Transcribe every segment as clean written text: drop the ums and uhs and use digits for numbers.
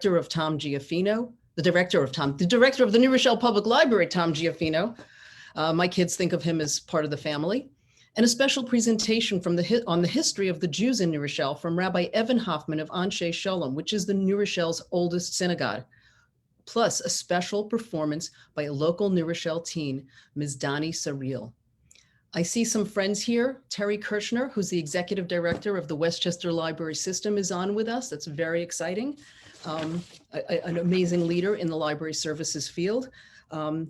of Tom Giofino, the director of the New Rochelle Public Library, Tom Giofino. My kids think of him as part of the family. And a special presentation on the history of the Jews in New Rochelle from Rabbi Evan Hoffman of Anshe Shalom, which is the New Rochelle's oldest synagogue, plus a special performance by a local New Rochelle teen, Ms. Dani Saril. I see some friends here. Terry Kirchner, who's the executive director of the Westchester Library System, is on with us. That's very exciting. An amazing leader in the library services field.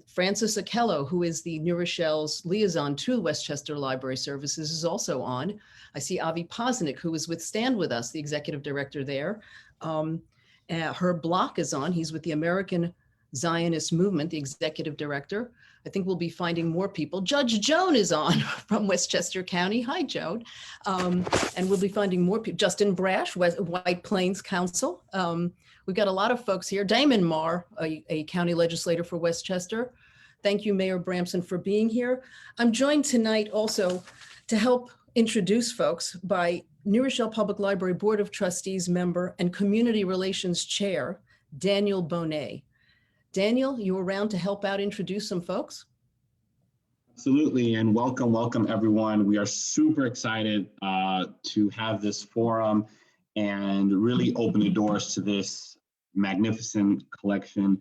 Francis Akello, who is the New Rochelle's liaison to Westchester Library Services, is also on. I see Avi Posnick, who is with Stand With Us, the executive director there. Herb Block is on. He's with the American Zionist Movement, the executive director. I think we'll be finding more people. Judge Joan is on from Westchester County. Hi, Joan. And we'll be finding more people. Justin Brash, White Plains Council. We've got a lot of folks here. Damon Marr, a county legislator for Westchester. Thank you, Mayor Bramson, for being here. I'm joined tonight also to help introduce folks by New Rochelle Public Library Board of Trustees member and Community Relations Chair, Daniel Bonet. Daniel, you around to help out introduce some folks? Absolutely, and welcome everyone. We are super excited to have this forum and really open the doors to this magnificent collection.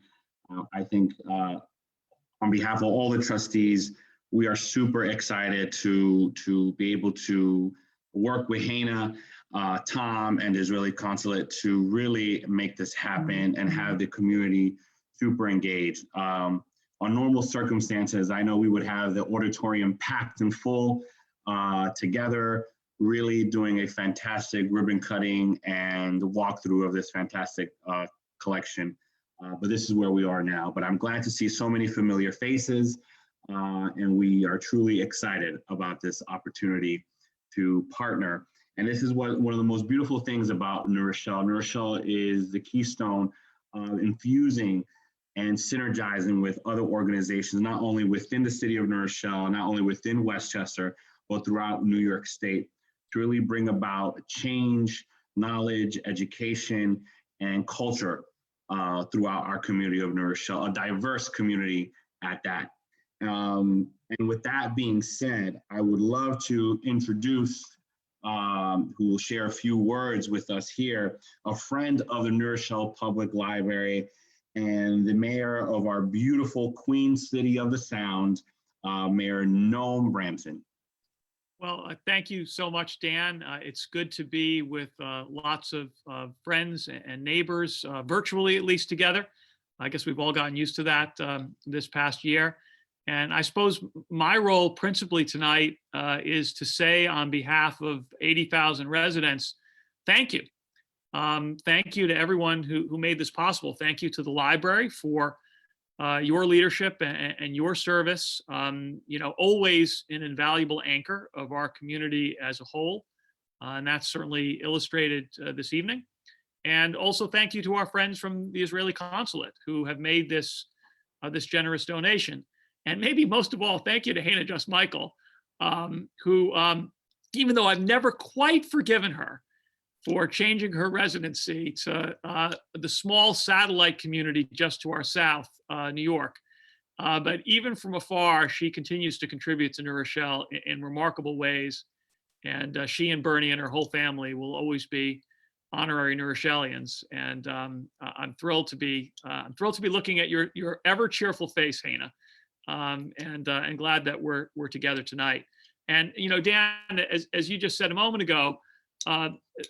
I think on behalf of all the trustees, we are super excited to be able to work with Hannah, Tom, and the Israeli Consulate to really make this happen and have the community super engaged. On normal circumstances, I know we would have the auditorium packed and full together, really doing a fantastic ribbon cutting and walkthrough of this fantastic collection. But this is where we are now. But I'm glad to see so many familiar faces, and we are truly excited about this opportunity to partner. And this is one of the most beautiful things about New Rochelle. New Rochelle is the keystone of infusing and synergizing with other organizations, not only within the city of New Rochelle, not only within Westchester, but throughout New York State, to really bring about change, knowledge, education, and culture throughout our community of New Rochelle, a diverse community at that. And with that being said, I would love to introduce who will share a few words with us here, a friend of the New Rochelle Public Library and the mayor of our beautiful Queen City of the Sound, Mayor Noam Bramson. Well, thank you so much, Dan. It's good to be with lots of friends and neighbors, virtually at least together. I guess we've all gotten used to that this past year. And I suppose my role principally tonight is to say on behalf of 80,000 residents, thank you. Thank you to everyone who made this possible. Thank you to the library for your leadership and your service. Always an invaluable anchor of our community as a whole. And that's certainly illustrated this evening. And also thank you to our friends from the Israeli Consulate who have made this generous donation. And maybe most of all, thank you to Hannah Just Michael, who, even though I've never quite forgiven her for changing her residency to the small satellite community just to our south, New York. But even from afar, she continues to contribute to New Rochelle in remarkable ways. And she and Bernie and her whole family will always be honorary New Rochellians. And I'm thrilled to be looking at your ever cheerful face, Hannah, and glad that we're together tonight. And Dan, as you just said a moment ago,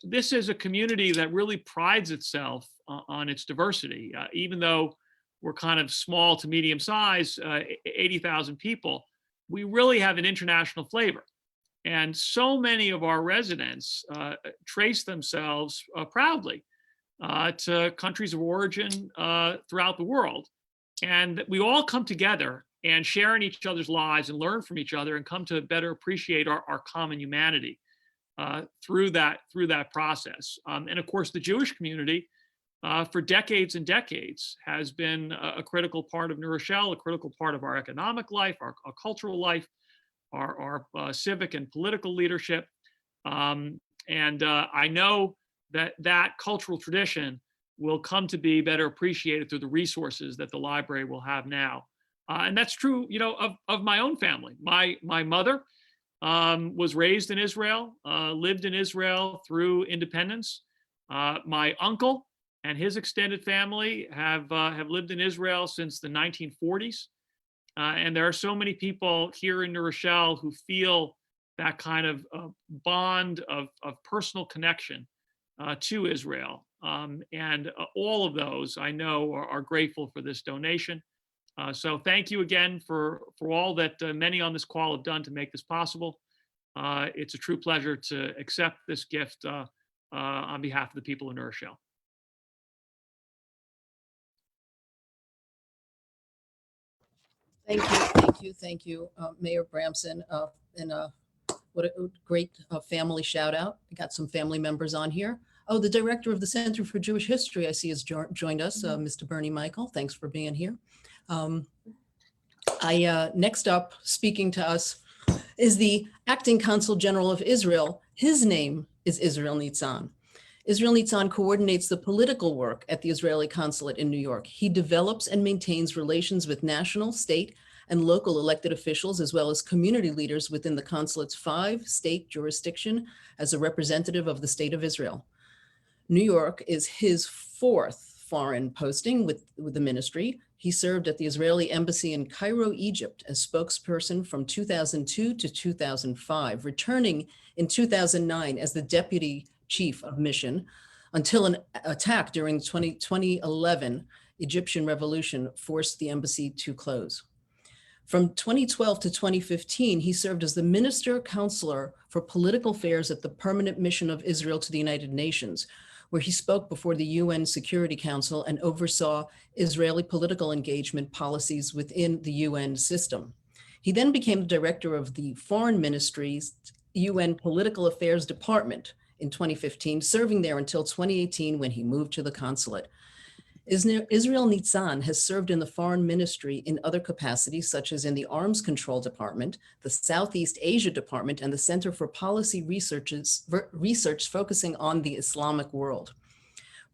this is a community that really prides itself on its diversity. Even though we're kind of small to medium size, 80,000 people, we really have an international flavor. And so many of our residents trace themselves proudly to countries of origin throughout the world. And we all come together and share in each other's lives and learn from each other and come to better appreciate our common humanity through that process. And of course, the Jewish community for decades and decades has been a critical part of New Rochelle, a critical part of our economic life, our cultural life, our civic and political leadership. And I know that cultural tradition will come to be better appreciated through the resources that the library will have now. And that's true, of my own family. My mother was raised in Israel, lived in Israel through independence. My uncle and his extended family have lived in Israel since the 1940s. And there are so many people here in New Rochelle who feel that kind of bond of personal connection to Israel. And all of those I know are grateful for this donation. So thank you again for all that many on this call have done to make this possible. It's a true pleasure to accept this gift on behalf of the people of New Rochelle. Thank you, Mayor Bramson. And what a great family shout out. I got some family members on here. Oh, the director of the Center for Jewish History, I see, has joined us, Mr. Bernie Michael. Thanks for being here. Next up, speaking to us, is the Acting Consul General of Israel. His name is Israel Nitzan. Israel Nitzan coordinates the political work at the Israeli consulate in New York. He develops and maintains relations with national, state, and local elected officials, as well as community leaders within the consulate's 5-state jurisdiction as a representative of the state of Israel. New York is his 4th foreign posting with the ministry. He served at the Israeli embassy in Cairo, Egypt, as spokesperson from 2002 to 2005, returning in 2009 as the deputy chief of mission until an attack during the 2011 Egyptian revolution forced the embassy to close. From 2012 to 2015, he served as the Minister Counselor for Political Affairs at the Permanent Mission of Israel to the United Nations, where he spoke before the UN Security Council and oversaw Israeli political engagement policies within the UN system. He then became the director of the Foreign Ministry's UN Political Affairs Department in 2015, serving there until 2018 when he moved to the consulate. Israel Nitzan has served in the foreign ministry in other capacities, such as in the Arms Control Department, the Southeast Asia Department, and the Center for Policy Research focusing on the Islamic world.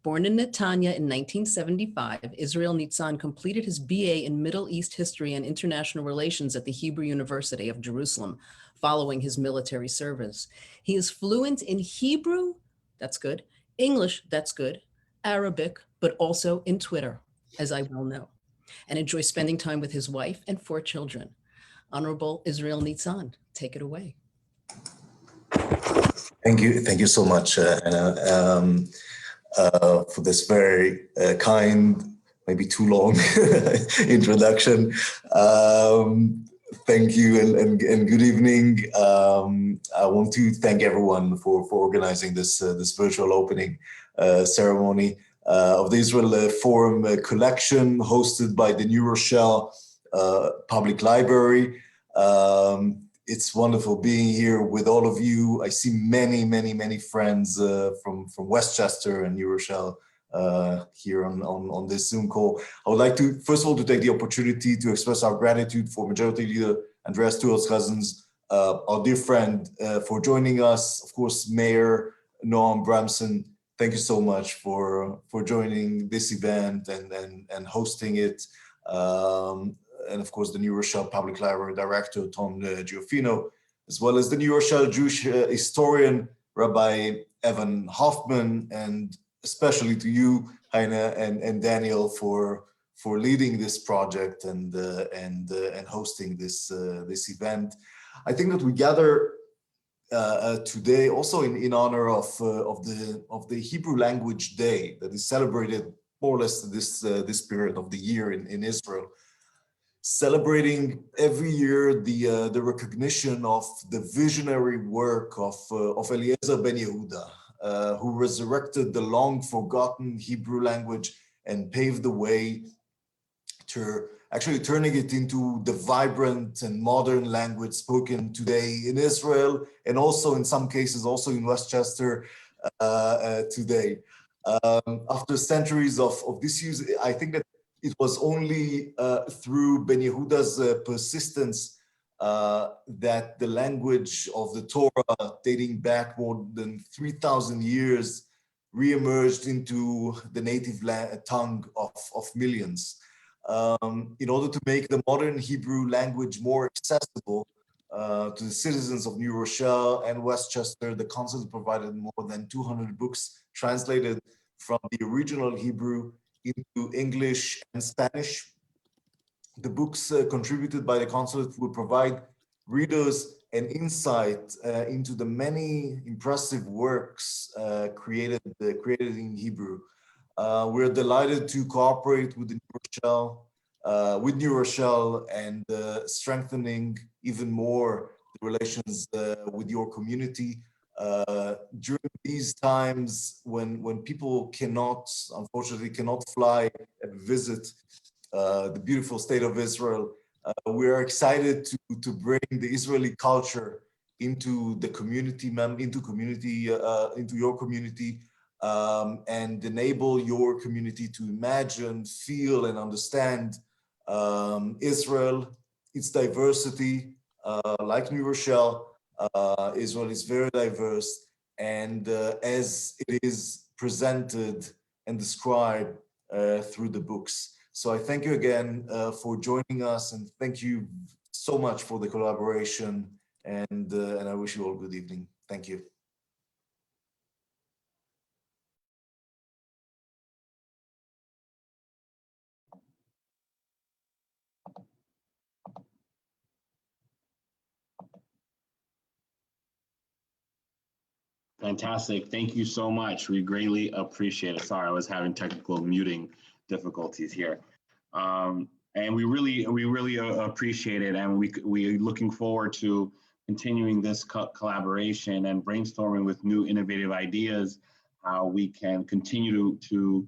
Born in Netanya in 1975, Israel Nitzan completed his BA in Middle East History and International Relations at the Hebrew University of Jerusalem, following his military service. He is fluent in Hebrew, that's good, English, that's good, Arabic, but also in Twitter, as I well know, and enjoys spending time with his wife and 4 children. Honorable Israel Nitzan, take it away. Thank you so much, Anna, for this very kind, maybe too long introduction. Thank you and good evening. I want to thank everyone for organizing this virtual opening ceremony of the Israel Forum collection hosted by the New Rochelle Public Library. It's wonderful being here with all of you. I see many friends from Westchester and New Rochelle here on this Zoom call. I would like to, first of all, to take the opportunity to express our gratitude for Majority Leader Andreas Tuel's cousins, our dear friend, for joining us. Of course, Mayor Noam Bramson, thank you so much for joining this event and hosting it. And of course, the New Rochelle Public Library Director, Tom Giofino, as well as the New Rochelle Jewish historian, Rabbi Evan Hoffman, and especially to you, Heine and Daniel, for leading this project and hosting this event. I think that we gather today also in honor of the Hebrew Language Day that is celebrated more or less this period of the year in Israel, celebrating every year the recognition of the visionary work of Eliezer Ben-Yehuda, who resurrected the long-forgotten Hebrew language and paved the way to actually turning it into the vibrant and modern language spoken today in Israel, and also in some cases also in Westchester today. After centuries of disuse, I think that it was only through Ben-Yehuda's persistence that the language of the Torah, dating back more than 3,000 years, re-emerged into the native tongue of millions. In order to make the modern Hebrew language more accessible to the citizens of New Rochelle and Westchester, the Consulate provided more than 200 books translated from the original Hebrew into English and Spanish. The books contributed by the Consulate will provide readers an insight into the many impressive works created in Hebrew. We're delighted to cooperate with New Rochelle and strengthening even more the relations with your community during these times when people unfortunately cannot fly and visit the beautiful state of Israel. We are excited to bring the Israeli culture into the community, into your community, and enable your community to imagine, feel, and understand Israel, its diversity. Like New Rochelle, Israel is very diverse, and as it is presented and described through the books. So I thank you again for joining us, and thank you so much for the collaboration, and I wish you all a good evening. Thank you. Fantastic. Thank you so much. We greatly appreciate it. Sorry, I was having technical muting difficulties here. And we really appreciate it. And we are looking forward to continuing this collaboration and brainstorming with new innovative ideas, how we can continue to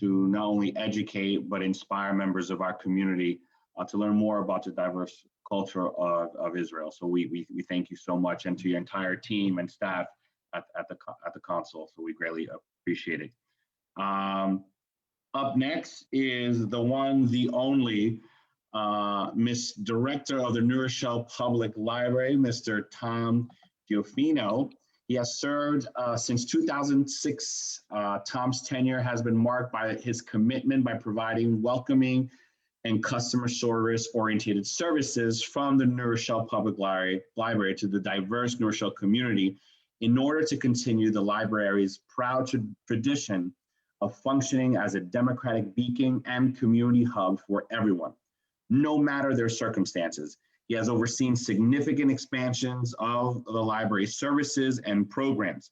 not only educate, but inspire members of our community to learn more about the diverse culture of Israel. So we thank you so much, and to your entire team and staff at the Consul. So we greatly appreciate it. Up next is the one, the only, Miss Director of the New Rochelle Public Library, Mr. Tom Giofino. He has served since 2006. Tom's tenure has been marked by his commitment by providing welcoming and customer service-oriented services from the New Rochelle Public Library to the diverse New Rochelle community in order to continue the library's proud tradition of functioning as a democratic beacon and community hub for everyone, no matter their circumstances. He has overseen significant expansions of the library's services and programs,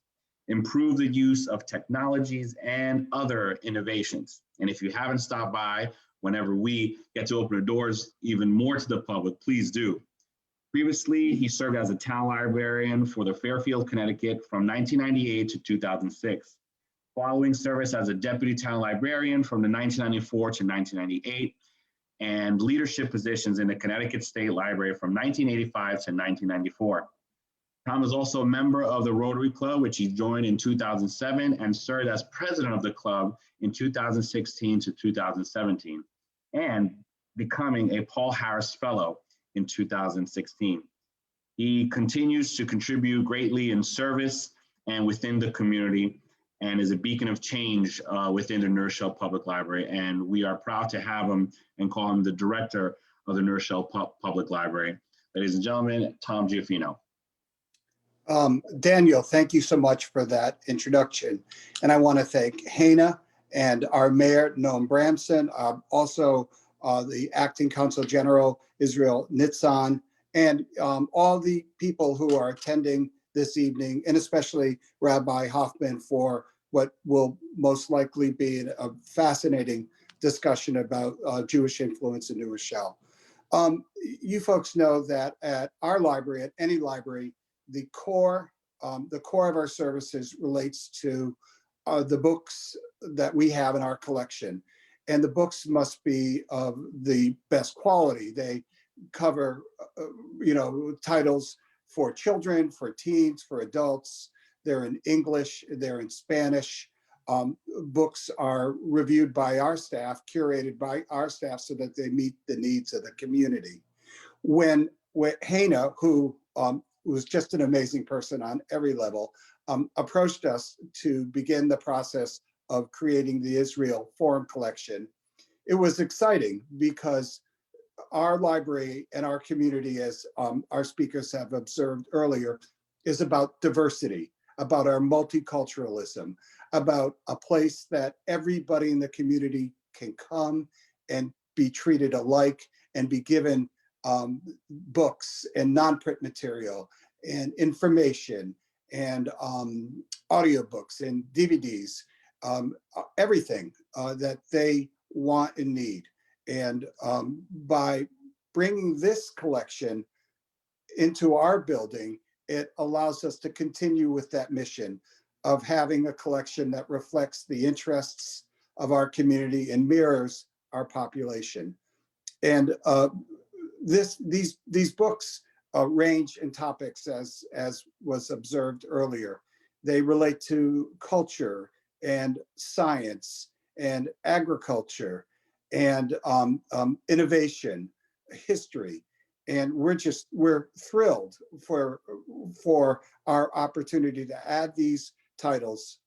improved the use of technologies and other innovations. And if you haven't stopped by, whenever we get to open the doors even more to the public, please do. Previously, he served as a town librarian for the Fairfield, Connecticut from 1998 to 2006. Following service as a deputy town librarian from the 1994 to 1998, and leadership positions in the Connecticut State Library from 1985 to 1994. Tom is also a member of the Rotary Club, which he joined in 2007 and served as president of the club in 2016 to 2017, and becoming a Paul Harris Fellow in 2016. He continues to contribute greatly in service and within the community, and is a beacon of change within the New Rochelle Public Library. And we are proud to have him and call him the director of the New Rochelle Public Library. Ladies and gentlemen, Tom Giofino. Daniel, thank you so much for that introduction. And I want to thank Hannah and our mayor, Noam Bramson, also the acting Consul General of Israel, Nitzan, and all the people who are attending this evening, and especially Rabbi Hoffman for what will most likely be a fascinating discussion about Jewish influence in New Rochelle. You folks know that at our library, at any library, the core of our services relates to the books that we have in our collection. And the books must be of the best quality. They cover, titles for children, for teens, for adults. They're in English, they're in Spanish. Books are reviewed by our staff, curated by our staff so that they meet the needs of the community. When Hannah, who was just an amazing person on every level, approached us to begin the process of creating the Israel Forum Collection. It was exciting because our library and our community, as our speakers have observed earlier, is about diversity, about our multiculturalism, about a place that everybody in the community can come and be treated alike and be given books and non-print material and information and audiobooks and DVDs, everything that they want and need. And by bringing this collection into our building, it allows us to continue with that mission of having a collection that reflects the interests of our community and mirrors our population. And these books range in topics as was observed earlier. They relate to culture and science and agriculture and innovation, history. And we're thrilled for our opportunity to add these titles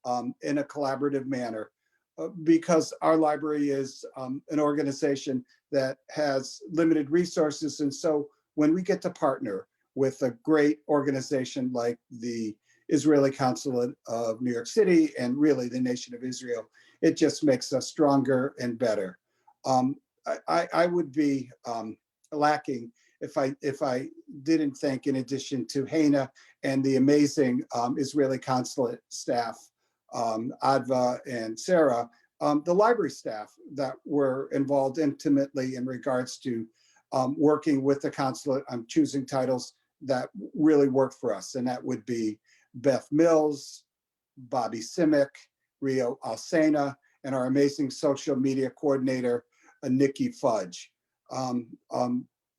in a collaborative manner, because our library is an organization that has limited resources. And so when we get to partner with a great organization like the Israeli Consulate of New York City and really the nation of Israel, it just makes us stronger and better. I would be lacking if I didn't thank, in addition to Hena and the amazing Israeli consulate staff, Adva and Sarah, the library staff that were involved intimately in regards to working with the consulate on choosing titles that really work for us. And that would be Beth Mills, Bobby Simic, Rio Alsena, and our amazing social media coordinator, Nikki Fudge.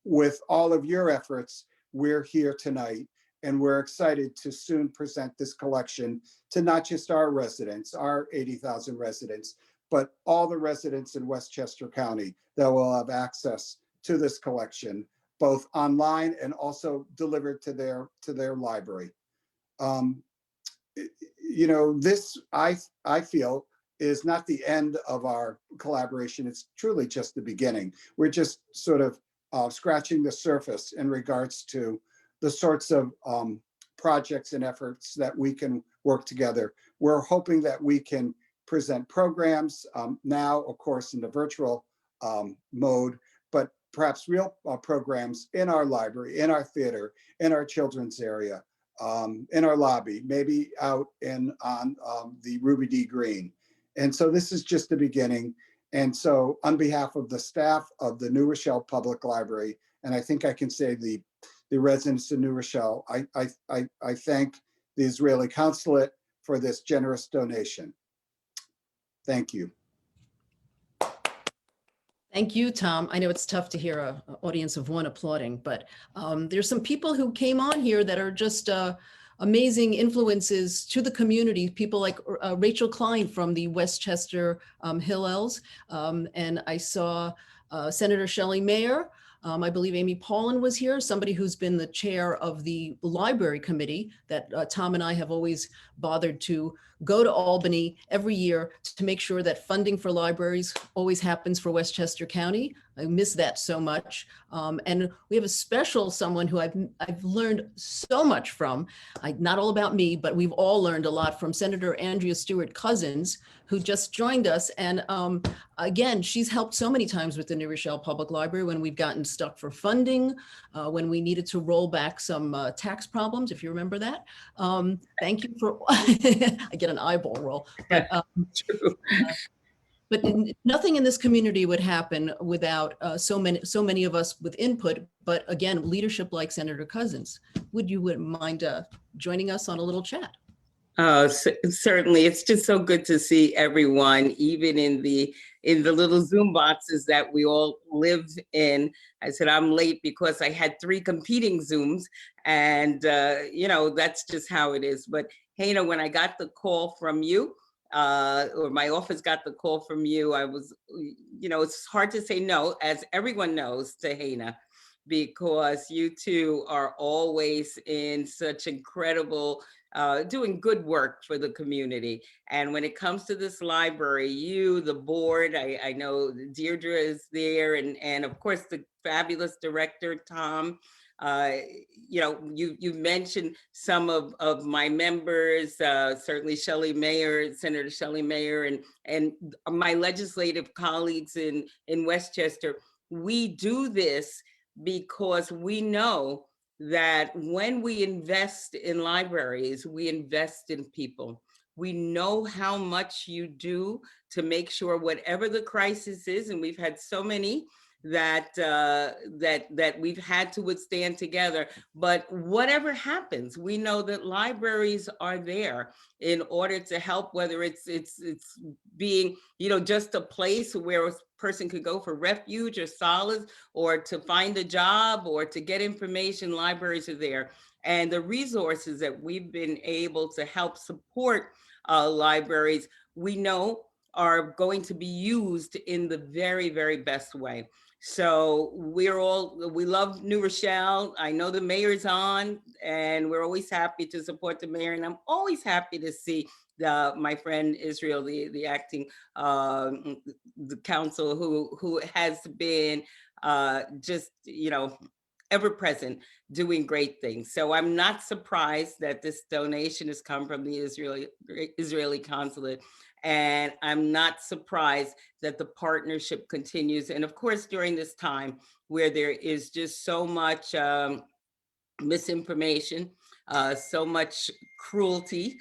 With all of your efforts, we're here tonight, and we're excited to soon present this collection to not just our residents, our 80,000 residents, but all the residents in Westchester County that will have access to this collection, both online and also delivered to their library. You know, this, I feel, is not the end of our collaboration. It's truly just the beginning. We're just sort of scratching the surface in regards to the sorts of projects and efforts that we can work together. We're hoping that we can present programs now, of course, in the virtual mode, but perhaps real programs in our library, in our theater, in our children's area, in our lobby, maybe out on the Ruby D. Green. And so this is just the beginning. And so on behalf of the staff of the New Rochelle Public Library, and I think I can say the residents of New Rochelle, I thank the Israeli Consulate for this generous donation. Thank you. Thank you, Tom. I know it's tough to hear an audience of one applauding, but there's some people who came on here that are just amazing influences to the community. People like Rachel Klein from the Westchester Hillels. And I saw Senator Shelley Mayer. I believe Amy Paulin was here, somebody who's been the chair of the library committee that Tom and I have always bothered to go to Albany every year to make sure that funding for libraries always happens for Westchester County. I miss that so much. And we have a special someone who I've learned so much from, not all about me, but we've all learned a lot from Senator Andrea Stewart Cousins, who just joined us. And again, she's helped so many times with the New Rochelle Public Library when we've gotten stuck for funding, when we needed to roll back some tax problems, if you remember that. Thank you for, I get an eyeball roll. But nothing in this community would happen without so many of us with input, but again, leadership like Senator Cousins. Would you mind joining us on a little chat? Certainly. It's just so good to see everyone, even in the little Zoom boxes that we all live in. I said I'm late because I had 3 competing Zooms, and you know, that's just how it is. But Hena, when I got the call from you, or my office got the call from you, I was, you know, it's hard to say no, as everyone knows, to Hena. because you two are always in such incredible, doing good work for the community. And when it comes to this library, you, the board, I know Deirdre is there, and of course the fabulous director, Tom. You know, you mentioned some of my members, certainly Shelley Mayer, Senator Shelley Mayer, and my legislative colleagues in Westchester. We do this because we know that when we invest in libraries, we invest in people. We know how much you do to make sure whatever the crisis is, and we've had so many that we've had to withstand together. But whatever happens, we know that libraries are there in order to help, whether it's being, you know, just a place where a person could go for refuge or solace, or to find a job, or to get information. Libraries are there. And the resources that we've been able to help support libraries, we know are going to be used in the very, very best way. So we love New Rochelle. I know the mayor's on, and we're always happy to support the mayor. And I'm always happy to see my friend Israel, the acting the council, who has been just, you know, ever present, doing great things. So I'm not surprised that this donation has come from the Israeli consulate. And I'm not surprised that the partnership continues. And of course, during this time where there is just so much misinformation, so much cruelty,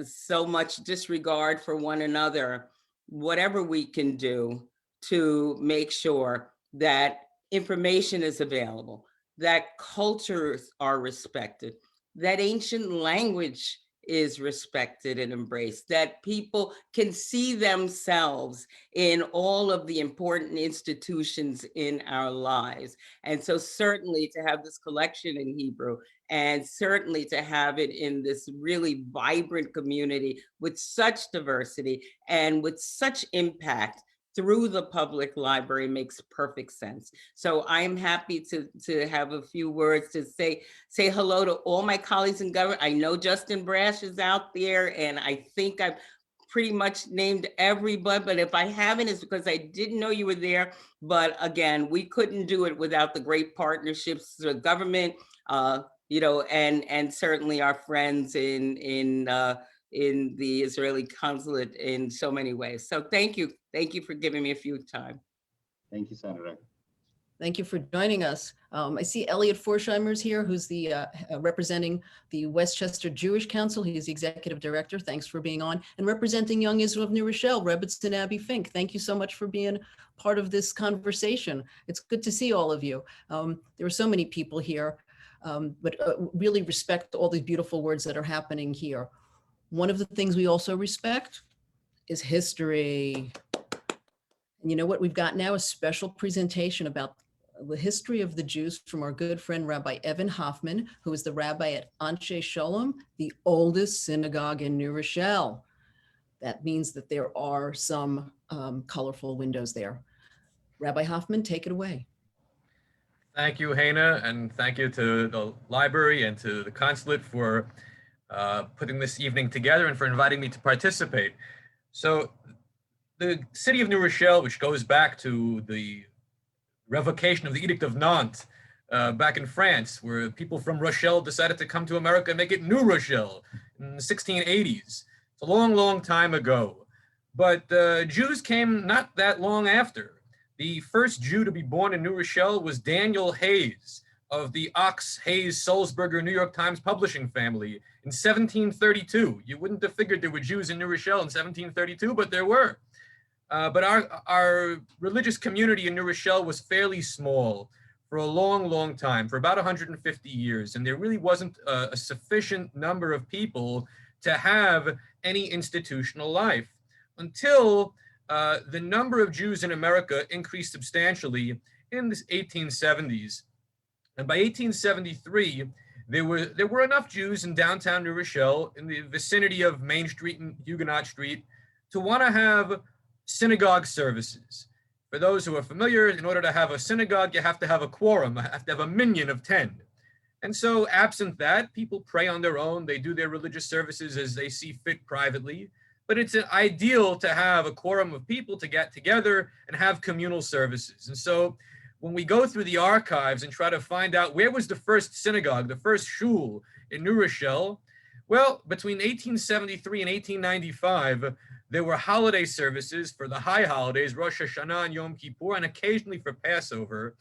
so much disregard for one another, whatever we can do to make sure that information is available, that cultures are respected, that ancient language is respected and embraced, that people can see themselves in all of the important institutions in our lives. And so certainly to have this collection in Hebrew, and certainly to have it in this really vibrant community with such diversity and with such impact through the public library, makes perfect sense. So I am happy to have a few words to say hello to all my colleagues in government. I know Justin Brash is out there, and I think I've pretty much named everybody, but if I haven't, it's because I didn't know you were there. But again, we couldn't do it without the great partnerships, the government, you know, and certainly our friends in the Israeli consulate in so many ways. So thank you for giving me a few time. Thank you, Senator. Thank you for joining us. I see Elliot Forsheimer's here, who's the representing the Westchester Jewish Council. He's the executive director. Thanks for being on. And representing Young Israel of New Rochelle, Rebbitzin Abby Fink. Thank you so much for being part of this conversation. It's good to see all of you. There are so many people here, but really respect all the beautiful words that are happening here. One of the things we also respect is history. And you know what? We've got now a special presentation about the history of the Jews from our good friend, Rabbi Evan Hoffman, who is the rabbi at Anshe Shalom, the oldest synagogue in New Rochelle. That means that there are some colorful windows there. Rabbi Hoffman, take it away. Thank you, Hana, and thank you to the library and to the consulate for putting this evening together and for inviting me to participate. So the city of New Rochelle, which goes back to the revocation of the Edict of Nantes back in France, where people from Rochelle decided to come to America and make it New Rochelle in the 1680s. It's a long, long time ago. But Jews came not that long after. The first Jew to be born in New Rochelle was Daniel Hayes of the Ox, Hayes, Sulzberger, New York Times publishing family in 1732. You wouldn't have figured there were Jews in New Rochelle in 1732, but there were. But our religious community in New Rochelle was fairly small for a long, long time, for about 150 years. And there really wasn't a sufficient number of people to have any institutional life until the number of Jews in America increased substantially in the 1870s. And by 1873, there were enough Jews in downtown New Rochelle, in the vicinity of Main Street and Huguenot Street, to want to have synagogue services. For those who are familiar, in order to have a synagogue, you have to have a quorum, you have to have a minyan of 10. And so absent that, people pray on their own. They do their religious services as they see fit privately. But it's ideal to have a quorum of people to get together and have communal services. And so when we go through the archives and try to find out where was the first synagogue, the first shul in New Rochelle, well, between 1873 and 1895, there were holiday services for the high holidays, Rosh Hashanah and Yom Kippur, and occasionally for Passover,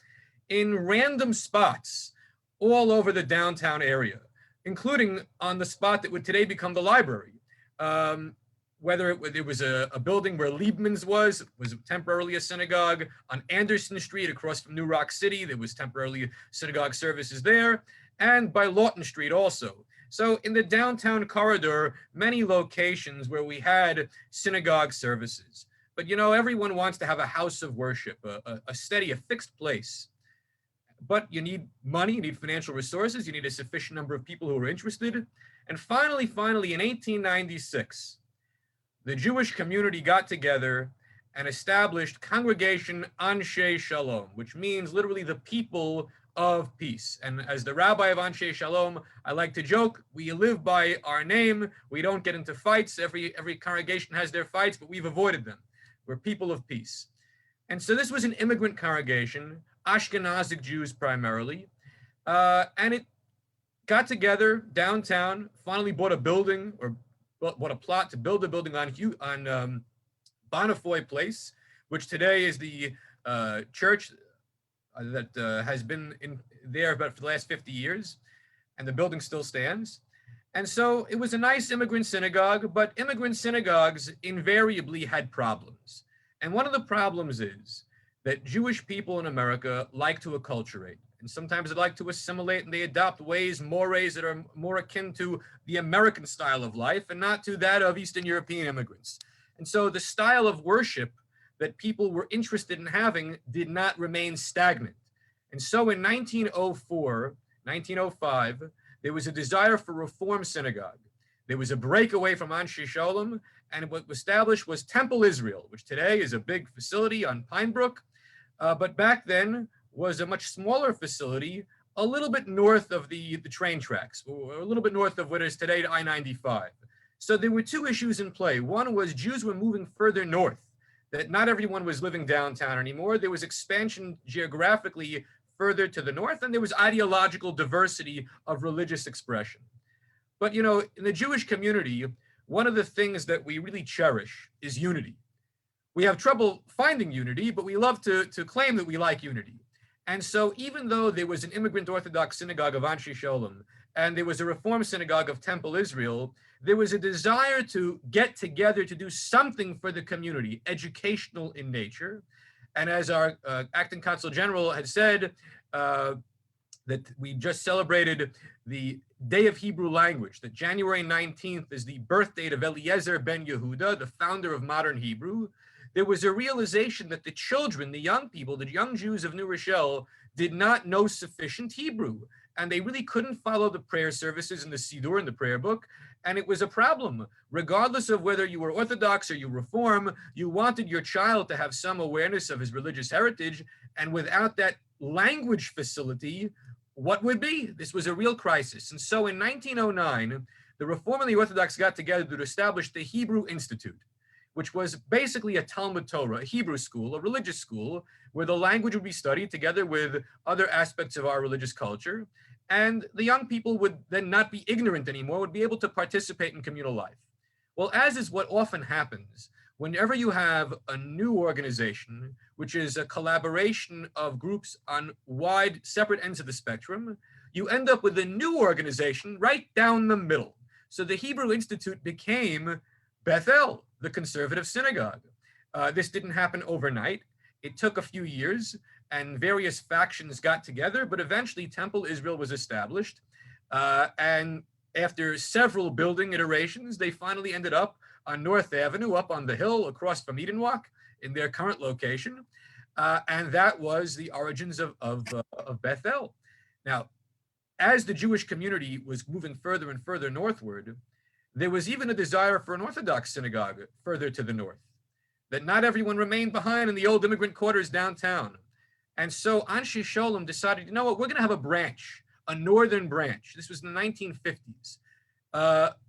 in random spots all over the downtown area, including on the spot that would today become the library. Whether it was a building where Liebman's was temporarily a synagogue. On Anderson Street across from New Rock City, there was temporarily synagogue services there, and by Lawton Street also. So in the downtown corridor, many locations where we had synagogue services. But you know, everyone wants to have a house of worship, a steady, a fixed place. But you need money, you need financial resources, you need a sufficient number of people who are interested. And finally, in 1896, the Jewish community got together and established Congregation Anshe Shalom, which means literally the people of peace. And as the rabbi of Anshe Shalom, I like to joke, we live by our name. We don't get into fights. Every congregation has their fights, but we've avoided them. We're people of peace. And so this was an immigrant congregation, Ashkenazic Jews primarily, and it got together downtown, finally bought a building, or bought a plot to build a building on Bonnefoy Place, which today is the church that has been in there about for the last 50 years, and the building still stands. And so it was a nice immigrant synagogue, but immigrant synagogues invariably had problems. And one of the problems is that Jewish people in America like to acculturate. And sometimes they like to assimilate, and they adopt ways, mores that are more akin to the American style of life and not to that of Eastern European immigrants. And so the style of worship that people were interested in having did not remain stagnant. And so in 1904, 1905, there was a desire for reform synagogue. There was a breakaway from Anshe Shalom, and what was established was Temple Israel, which today is a big facility on Pine Brook, but back then was a much smaller facility, a little bit north of the train tracks, or a little bit north of what is today I-95. So there were two issues in play. One was Jews were moving further north, that not everyone was living downtown anymore. There was expansion geographically further to the north, and there was ideological diversity of religious expression. But you know, in the Jewish community, one of the things that we really cherish is unity. We have trouble finding unity, but we love to claim that we like unity. And so even though there was an immigrant Orthodox synagogue of Anshe Shalom, and there was a Reform synagogue of Temple Israel, there was a desire to get together to do something for the community, educational in nature. And as our acting Consul General had said, that we just celebrated the Day of Hebrew Language, that January 19th is the birth date of Eliezer Ben-Yehuda, the founder of modern Hebrew. There was a realization that the children, the young people, the young Jews of New Rochelle did not know sufficient Hebrew, and they really couldn't follow the prayer services in the Siddur, in the prayer book, and it was a problem. Regardless of whether you were Orthodox or you Reform, you wanted your child to have some awareness of his religious heritage, and without that language facility, what would be? This was a real crisis. And so in 1909, the Reform and the Orthodox got together to establish the Hebrew Institute, which was basically a Talmud Torah, a Hebrew school, a religious school, where the language would be studied together with other aspects of our religious culture. And the young people would then not be ignorant anymore, would be able to participate in communal life. Well, as is what often happens, whenever you have a new organization, which is a collaboration of groups on wide separate ends of the spectrum, you end up with a new organization right down the middle. So the Hebrew Institute became Bethel, the conservative synagogue. This didn't happen overnight. It took a few years and various factions got together, but eventually Temple Israel was established. And after several building iterations, they finally ended up on North Avenue, up on the hill across from Eden Walk in their current location. And that was the origins of Bethel. Now, as the Jewish community was moving further and further northward, there was even a desire for an Orthodox synagogue further to the north. that not everyone remained behind in the old immigrant quarters downtown. And so Anshe Sholem decided, you know what, we're going to have a branch, a northern branch. This was in the 1950s,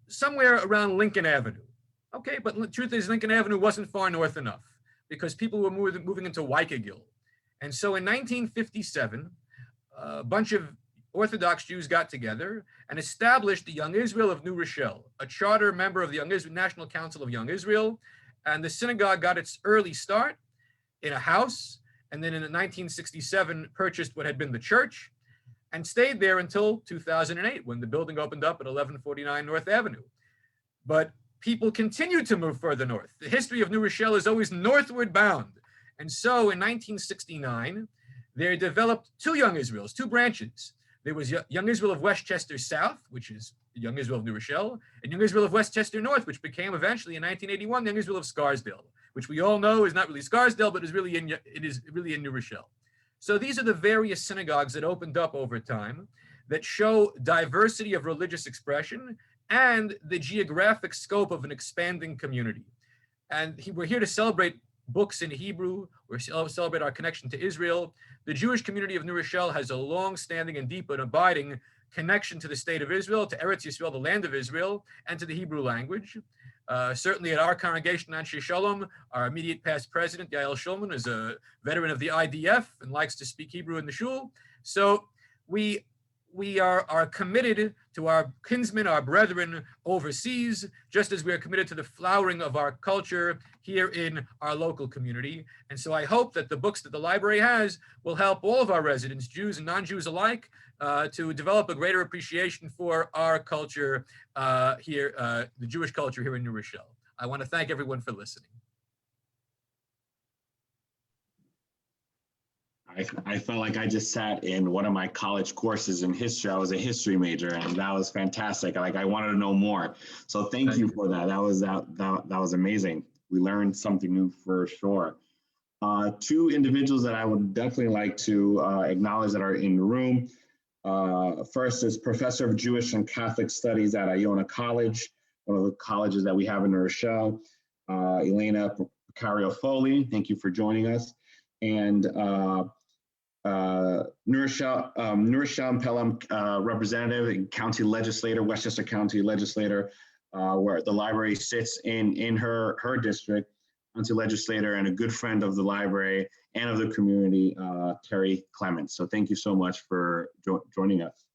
somewhere around Lincoln Avenue. Okay, but the truth is Lincoln Avenue wasn't far north enough because people were moving into Waikegil. And so in 1957, a bunch of Orthodox Jews got together and established the Young Israel of New Rochelle, a charter member of the National Council of Young Israel. And the synagogue got its early start in a house, and then in 1967 purchased what had been the church and stayed there until 2008 when the building opened up at 1149 North Avenue. But people continued to move further north. The history of New Rochelle is always northward bound. And so in 1969, they developed two Young Israels, two branches. There was Young Israel of Westchester South, which is Young Israel of New Rochelle, and Young Israel of Westchester North, which became eventually in 1981 Young Israel of Scarsdale, which we all know is not really Scarsdale, but is really it is really in New Rochelle. So these are the various synagogues that opened up over time that show diversity of religious expression and the geographic scope of an expanding community. And we're here to celebrate books in Hebrew. We're celebrate our connection to Israel. The Jewish community of New Rochelle has a long-standing and deep and abiding connection to the state of Israel, to Eretz Yisrael, the land of Israel, and to the Hebrew language. Certainly at our congregation, Anshe Sholem, our immediate past president, Yael Shulman, is a veteran of the IDF and likes to speak Hebrew in the shul. So we are committed to our kinsmen, our brethren overseas, just as we are committed to the flowering of our culture here in our local community. And so I hope that the books that the library has will help all of our residents, Jews and non-Jews alike, to develop a greater appreciation for our culture here, the Jewish culture here in New Rochelle. I want to thank everyone for listening. I felt like I just sat in one of my college courses in history. I was a history major, and that was fantastic. Like, I wanted to know more. So thank you for that. That was amazing. We learned something new for sure. Two individuals that I would definitely like to acknowledge that are in the room. First is Professor of Jewish and Catholic Studies at Iona College, one of the colleges that we have in New Rochelle. Elena Foley, thank you for joining us. And New Rochelle Pelham representative and county legislator, Westchester County legislator, where the library sits in her district, county legislator and a good friend of the library and of the community, Terry Clements. So thank you so much for joining us.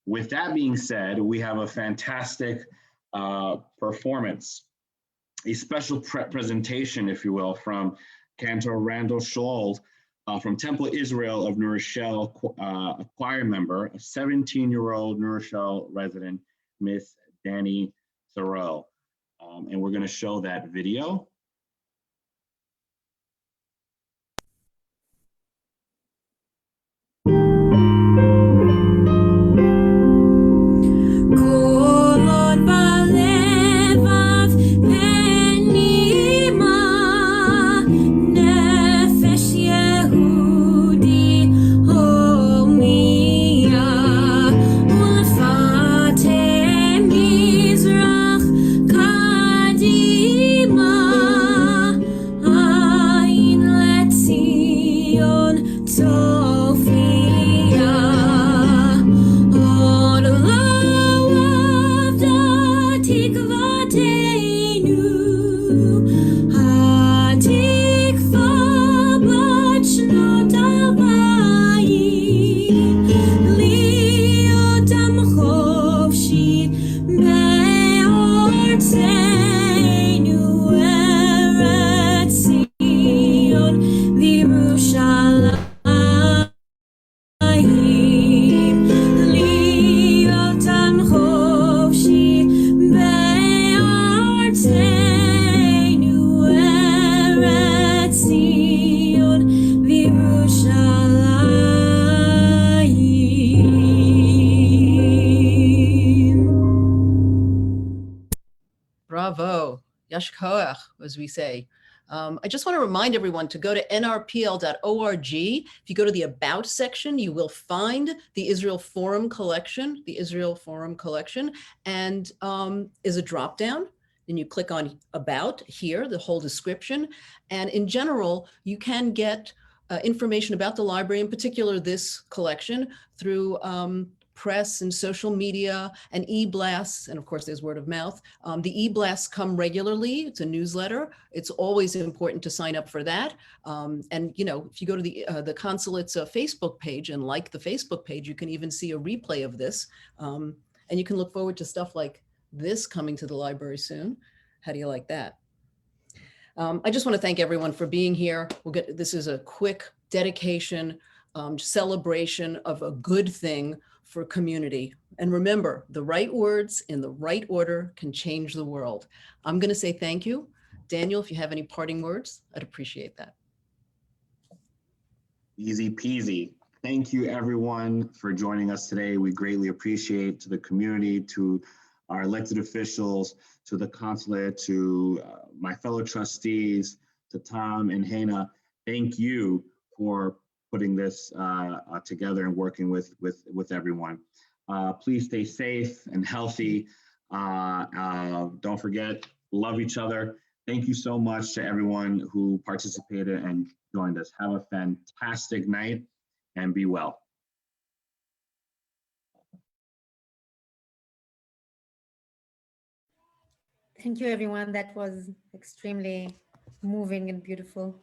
With that being said, we have a fantastic performance, a special presentation, if you will, from Cantor Randall Scholl from Temple Israel of New Rochelle, a choir member, a 17-year-old New Rochelle resident, Miss Danny Thoreau. And we're going to show that video. Bravo, Yash Koach, as we say. I just want to remind everyone to go to nrpl.org. If you go to the About section, you will find the Israel Forum collection, and is a drop down. and you click on About here, the whole description. And in general, you can get information about the library, in particular this collection, through press and social media and e-blasts, and of course there's word of mouth. The e-blasts come regularly. It's a newsletter. It's always important to sign up for that. And you know, if you go to the consulate's Facebook page and like the Facebook page, you can even see a replay of this. And you can look forward to stuff like this coming to the library soon. How do you like that? I just want to thank everyone for being here. This is a quick dedication, celebration of a good thing for community. And remember, the right words in the right order can change the world. I'm going to say thank you. Daniel, if you have any parting words, I'd appreciate that. Easy peasy. Thank you everyone for joining us today. We greatly appreciate, to the community, to our elected officials, to the consulate, to my fellow trustees, to Tom and Hannah. Thank you for putting this together and working with everyone. Please stay safe and healthy. Don't forget, love each other. Thank you so much to everyone who participated and joined us. Have a fantastic night and be well. Thank you, everyone. That was extremely moving and beautiful.